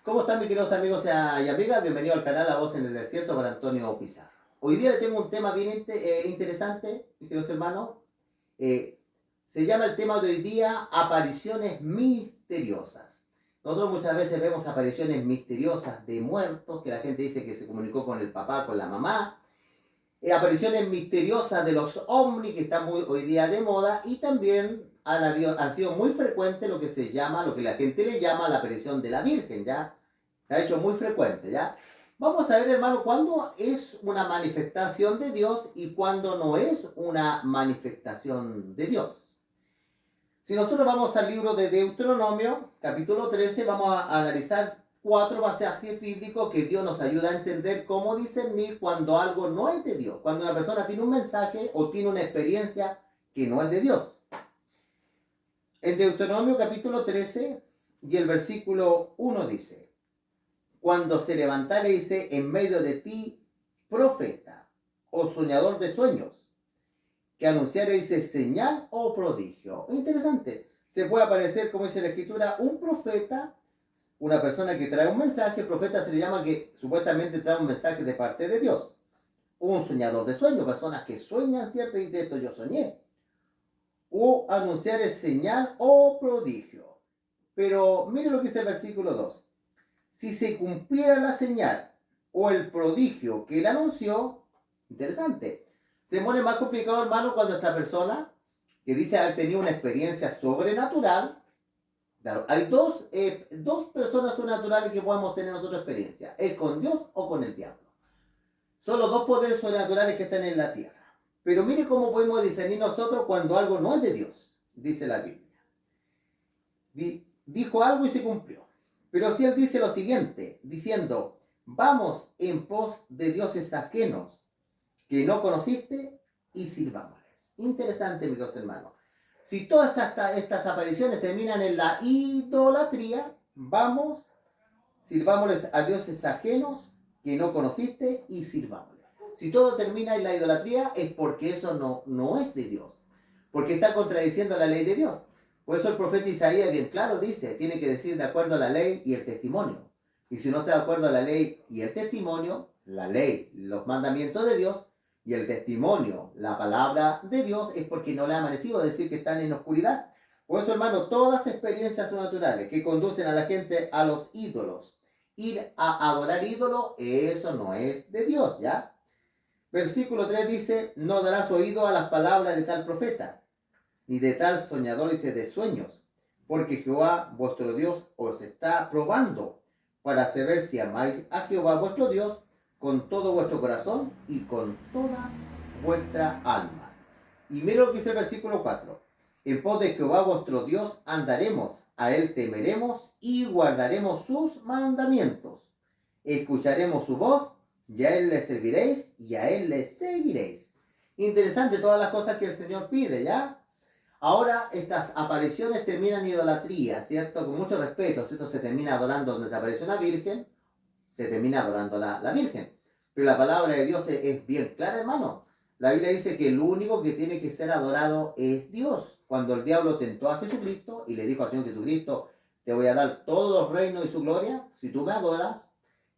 ¿Cómo están mis queridos amigos y amigas? Bienvenido al canal La Voz en el Desierto para Antonio Pizarro. Hoy día le tengo un tema bien interesante, mis queridos hermanos. Eh, Se llama el tema de hoy día apariciones misteriosas. Nosotros muchas veces vemos apariciones misteriosas de muertos, que la gente dice que se comunicó con el papá, con la mamá. Apariciones misteriosas de los ovnis, que están hoy día de moda, y también han sido muy frecuentes lo que se llama, lo que la gente le llama la aparición de la Virgen, ¿ya? Se ha hecho muy frecuente, ¿ya? Vamos a ver, hermano, cuándo es una manifestación de Dios y cuándo no es una manifestación de Dios. Si nosotros vamos al libro de Deuteronomio, capítulo 13, vamos a analizar 4 pasajes bíblicos que Dios nos ayuda a entender cómo discernir cuando algo no es de Dios, cuando una persona tiene un mensaje o tiene una experiencia que no es de Dios. En Deuteronomio capítulo 13 y el versículo 1 dice: cuando se levantare, dice, en medio de ti profeta o soñador de sueños, que anunciare, dice, señal o prodigio. Interesante. Se puede aparecer, como dice la escritura, un profeta, una persona que trae un mensaje. Profeta se le llama que supuestamente trae un mensaje de parte de Dios. Un soñador de sueños, personas que sueñan, ¿cierto? Y dice, esto yo soñé. O anunciar señal o prodigio. Pero mire lo que dice el versículo 2. Si se cumpliera la señal o el prodigio que él anunció, interesante. Se pone más complicado, hermano, cuando esta persona que dice haber tenido una experiencia sobrenatural. Claro, hay dos personas sobrenaturales que podemos tener nosotros experiencia. Es con Dios o con el diablo. Son los dos poderes sobrenaturales que están en la tierra. Pero mire cómo podemos discernir nosotros cuando algo no es de Dios, dice la Biblia. Dijo algo y se cumplió. Pero si él dice lo siguiente, diciendo, vamos en pos de dioses ajenos que no conociste y sirvámosles. Interesante, mis dos hermanos. Si todas estas apariciones terminan en la idolatría, vamos, sirvámosles a dioses ajenos que no conociste y sirvámosles. Si todo termina en la idolatría es porque eso no es de Dios, porque está contradiciendo la ley de Dios. Por eso el profeta Isaías bien claro dice, tiene que decir de acuerdo a la ley y el testimonio. Y si no está de acuerdo a la ley y el testimonio, la ley, los mandamientos de Dios y el testimonio, la palabra de Dios, es porque no le ha merecido decir que están en oscuridad. Por eso, hermano, todas experiencias sobrenaturales que conducen a la gente a los ídolos, ir a adorar ídolos, eso no es de Dios, ¿ya? Versículo 3 dice, no darás oído a las palabras de tal profeta, ni de tal soñador, dice, de sueños, porque Jehová vuestro Dios os está probando para saber si amáis a Jehová vuestro Dios con todo vuestro corazón y con toda vuestra alma. Y mira lo que dice el versículo 4. En pos de Jehová vuestro Dios andaremos, a él temeremos y guardaremos sus mandamientos. Escucharemos su voz y a él le serviréis y a él le seguiréis. Interesante todas las cosas que el Señor pide, ¿ya? Ahora estas apariciones terminan en idolatría, ¿cierto? Con mucho respeto, ¿cierto? Se termina adorando donde se aparece una virgen, se termina adorando la virgen. Pero la palabra de Dios es bien clara, hermano. La Biblia dice que el único que tiene que ser adorado es Dios. Cuando el diablo tentó a Jesucristo y le dijo al Señor Jesucristo, te voy a dar todos los reinos y su gloria, si tú me adoras,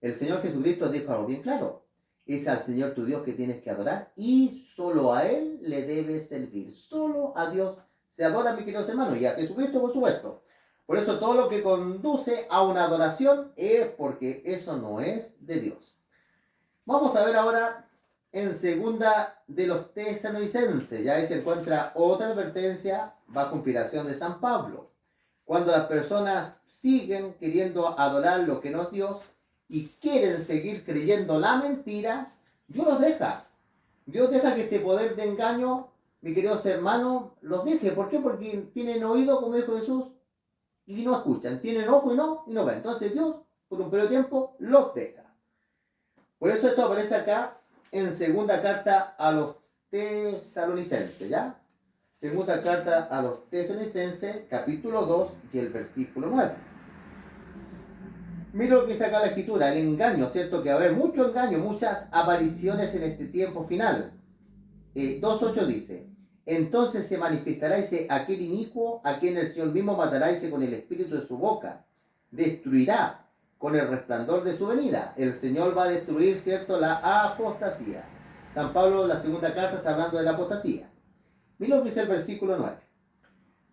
el Señor Jesucristo dijo algo bien claro. Es al Señor tu Dios que tienes que adorar y solo a Él le debes servir. Solo a Dios se adora, mis queridos hermanos, y a Jesucristo, por supuesto. Por eso todo lo que conduce a una adoración es porque eso no es de Dios. Vamos a ver ahora en segunda de los Tesalonicenses. Ya ahí se encuentra otra advertencia bajo inspiración de San Pablo. Cuando las personas siguen queriendo adorar lo que no es Dios y quieren seguir creyendo la mentira, Dios los deja. Dios deja que este poder de engaño, mis queridos hermanos, los deje. ¿Por qué? Porque tienen oído, como dijo Jesús, y no escuchan. Tienen ojo y no ven. Entonces Dios, por un periodo de tiempo, los deja. Por eso esto aparece acá en segunda carta a los Tesalonicenses, ¿ya? Segunda carta a los Tesalonicenses, capítulo 2 y el versículo 9. Mira lo que dice acá la escritura, el engaño, ¿cierto? Que va a haber mucho engaño, muchas apariciones en este tiempo final. 2.8 dice, entonces se manifestará ese aquel inicuo a quien el Señor mismo matará ese con el espíritu de su boca, destruirá con el resplandor de su venida. El Señor va a destruir, ¿cierto?, la apostasía. San Pablo, la segunda carta, está hablando de la apostasía. Mira lo que dice el versículo 9.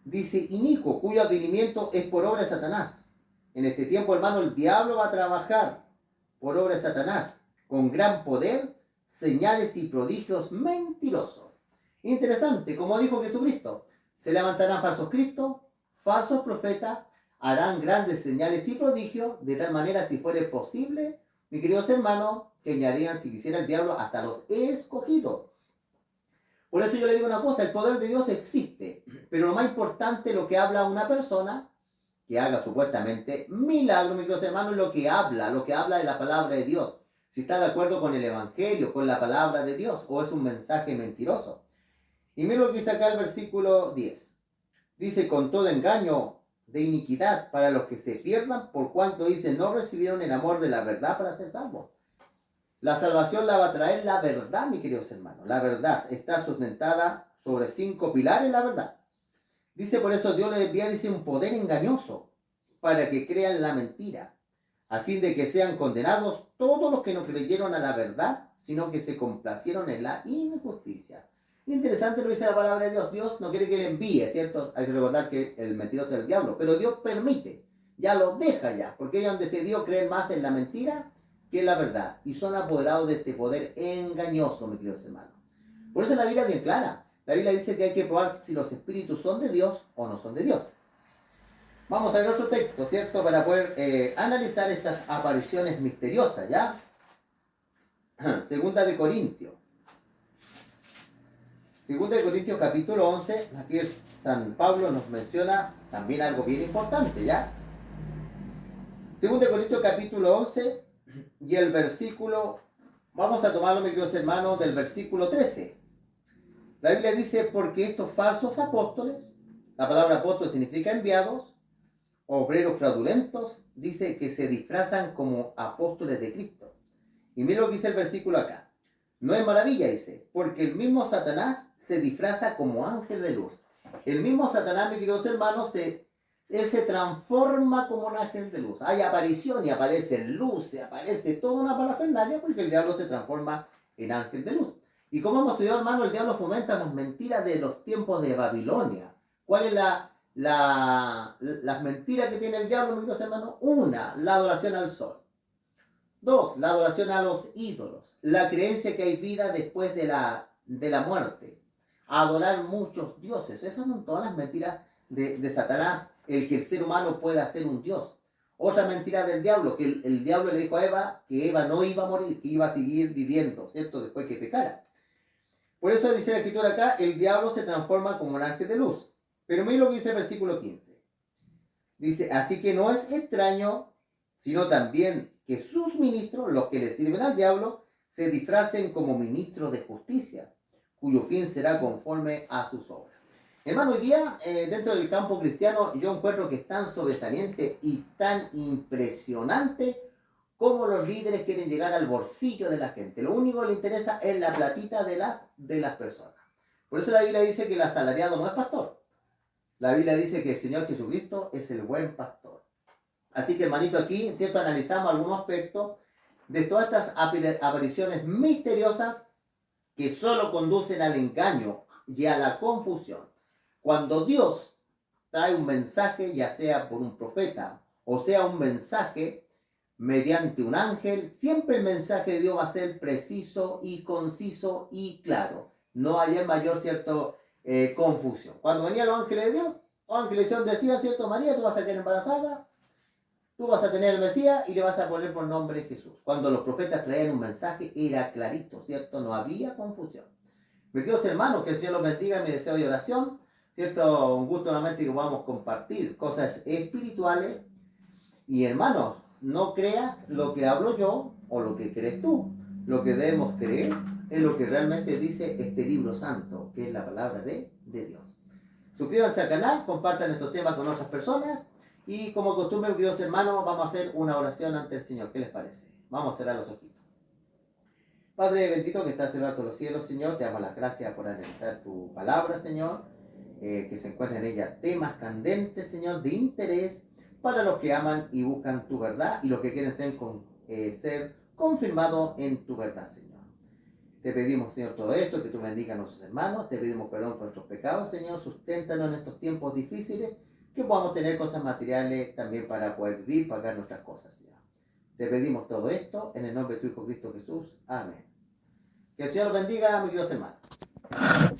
Dice, inicuo, cuyo advenimiento es por obra de Satanás. En este tiempo, hermano, el diablo va a trabajar por obra de Satanás, con gran poder, señales y prodigios mentirosos. Interesante, como dijo Jesucristo, se levantarán falsos cristos, falsos profetas, harán grandes señales y prodigios, de tal manera, si fuere posible, mis queridos hermanos, que engañarían, si quisiera el diablo, hasta los escogidos. Por eso yo le digo una cosa, el poder de Dios existe, pero lo más importante, lo que habla una persona, que haga supuestamente milagros, mis queridos hermanos, lo que habla de la palabra de Dios. Si está de acuerdo con el Evangelio, con la palabra de Dios, o es un mensaje mentiroso. Y mira lo que dice acá el versículo 10. Dice, con todo engaño de iniquidad para los que se pierdan, por cuanto dice, no recibieron el amor de la verdad para ser salvos. La salvación la va a traer la verdad, mis queridos hermanos. La verdad está sustentada sobre 5 pilares, la verdad. Dice, por eso Dios le envía, dice, un poder engañoso para que crean la mentira, a fin de que sean condenados todos los que no creyeron a la verdad, sino que se complacieron en la injusticia. Interesante lo que dice la palabra de Dios. Dios no quiere que le envíe, ¿cierto? Hay que recordar que el mentiroso es el diablo, pero Dios permite, ya lo deja ya, porque ellos han decidido creer más en la mentira que en la verdad, y son apoderados de este poder engañoso, mis queridos hermanos. Por eso la Biblia es bien clara. La Biblia dice que hay que probar si los espíritus son de Dios o no son de Dios. Vamos a ver otro texto, ¿cierto? Para poder analizar estas apariciones misteriosas, ¿ya? Segunda de Corintios. Segunda de Corintios capítulo 11, aquí San Pablo nos menciona también algo bien importante, ¿ya? Segunda de Corintios capítulo 11 y el versículo, vamos a tomarlo, mis queridos hermanos, del versículo 13. La Biblia dice, porque estos falsos apóstoles, la palabra apóstol significa enviados, obreros fraudulentos, dice que se disfrazan como apóstoles de Cristo. Y mira lo que dice el versículo acá. No es maravilla, dice, porque el mismo Satanás se disfraza como ángel de luz. El mismo Satanás, mis queridos hermanos, él se transforma como un ángel de luz. Hay aparición y aparece luz, aparece toda una parafernalia, porque el diablo se transforma en ángel de luz. Y como hemos estudiado, hermano, el diablo fomenta las mentiras de los tiempos de Babilonia. ¿Cuál es las mentiras que tiene el diablo, mis queridos hermanos? Una, la adoración al sol. 2, la adoración a los ídolos. La creencia que hay vida después de la muerte. Adorar muchos dioses. Esas son todas las mentiras de Satanás, el que el ser humano pueda ser un dios. Otra mentira del diablo, que el diablo le dijo a Eva que Eva no iba a morir, que iba a seguir viviendo, ¿cierto? Después que pecara. Por eso dice la escritura acá, el diablo se transforma como un ángel de luz. Pero mira lo que dice el versículo 15. Dice, así que no es extraño, sino también que sus ministros, los que le sirven al diablo, se disfracen como ministros de justicia, cuyo fin será conforme a sus obras. Hermano, hoy día, dentro del campo cristiano, yo encuentro que es tan sobresaliente y tan impresionante como los líderes quieren llegar al bolsillo de la gente. Lo único que les interesa es la platita de las personas. Por eso la Biblia dice que el asalariado no es pastor. La Biblia dice que el Señor Jesucristo es el buen pastor. Así que, hermanito, aquí, ¿cierto? Analizamos algunos aspectos de todas estas apariciones misteriosas que solo conducen al engaño y a la confusión. Cuando Dios trae un mensaje, ya sea por un profeta o sea un mensaje mediante un ángel, siempre el mensaje de Dios va a ser preciso y conciso y claro. No hay mayor, ¿cierto?, confusión. Cuando venían los ángeles de Dios, los ángeles decían, ¿cierto? María, tú vas a quedar embarazada, tú vas a tener el Mesías y le vas a poner por nombre Jesús. Cuando los profetas traían un mensaje, era clarito, ¿cierto? No había confusión. Mis queridos hermanos, que el Señor los bendiga en mi deseo de oración, ¿cierto? Un gusto nuevamente que podamos compartir cosas espirituales. Y hermanos, no creas lo que hablo yo o lo que crees tú. Lo que debemos creer es lo que realmente dice este libro santo, que es la palabra de Dios. Suscríbanse al canal, compartan estos temas con otras personas. Y como costumbre, queridos hermanos, vamos a hacer una oración ante el Señor. ¿Qué les parece? Vamos a cerrar los ojitos. Padre bendito que estás en lo alto de los cielos, Señor, te damos las gracias por analizar tu palabra, Señor, que se encuentran en ella temas candentes, Señor, de interés para los que aman y buscan tu verdad y los que quieren ser confirmados en tu verdad, Señor. Te pedimos, Señor, todo esto, que tú bendigas a nuestros hermanos, te pedimos perdón por nuestros pecados, Señor, susténtanos en estos tiempos difíciles, que podamos tener cosas materiales también para poder vivir, pagar nuestras cosas, Señor. Te pedimos todo esto en el nombre de tu Hijo Cristo Jesús. Amén. Que el Señor bendiga, mis queridos hermanos.